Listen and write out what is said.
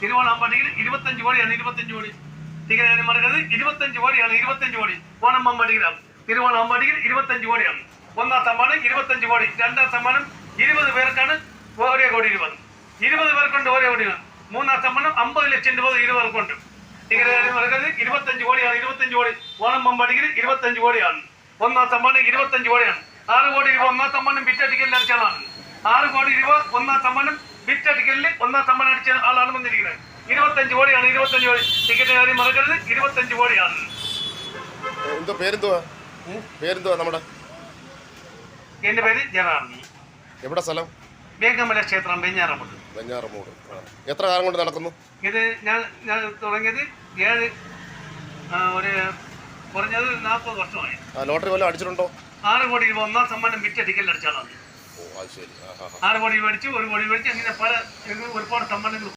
തിരുവോണാമ്പാടിയിൽ 25 കോടിയാണ് 25 കോടി. ടിക്കറ്റ് മറക്കരുത്, 25 കോടിയാണ് 25 കോടി. ഓണമ്പാടിയിലാണ് തിരുവോണാമ്പാടിയിൽ 25 കോടിയാണ്. ഒന്നാം സമ്മാനം 25 കോടി. രണ്ടാം സമ്മാനം 20 പേർക്കാണ് ഒരേ കോടി 20 പേർക്കുണ്ട് ഒരേ കോടി. മൂന്നാം സമ്മാനം 50 ലക്ഷം രൂപ 20 പേർക്കുണ്ട്. ടിക്കറ്റ് മറക്കരുത്, 25 കോടിയാണ് 25 കോടി. ഓണമ്പാടിയിൽ 25 കോടിയാണ്. ഒന്നാം സമ്മാനം 25 കോടിയാണ്. 6 കോടി രൂപ ഒന്നാം സമ്മാനം വിറ്റ ടിക്കറ്റിൽ അടിച്ചാലാണ്. 6 കോടി രൂപ ഒന്നാം സമ്മാനം വിറ്റ ടിക്കറ്റിൽ ഒന്നാം സമ്മാനം അടിച്ച ആളാണ് വന്നിരിക്കുന്നത്. 25 കോടിയാണ് 25 കോടി. ടിക്കറ്റ് കാര്യം മറക്കരുത്, 25 കോടിയാണ്. നമ്മുടെ എന്റെ പേര് ജനാർദ്ദൻ. എവിടെ സ്ഥലം? വേങ്കമല ക്ഷേത്രം, വെഞ്ഞാറമൂട്. എത്ര കാലം കൊണ്ട് നടക്കുന്നു ഇത്? ഞാൻ തുടങ്ങിയത് ഒരു കുറഞ്ഞത് 40 വർഷമായി. ലോട്ടറി വല്ലതും അടിച്ചിട്ടുണ്ടോ? 6 കോടി രൂപ ഒന്നാം സമ്മാനം വിറ്റ ടിക്കറ്റിൽ അടിച്ചാലാണ്. 6 കോടി മേടിച്ചു, 1 കോടി മേടിച്ചു, അങ്ങനെ ഒരുപാട് സമ്മാനങ്ങൾ.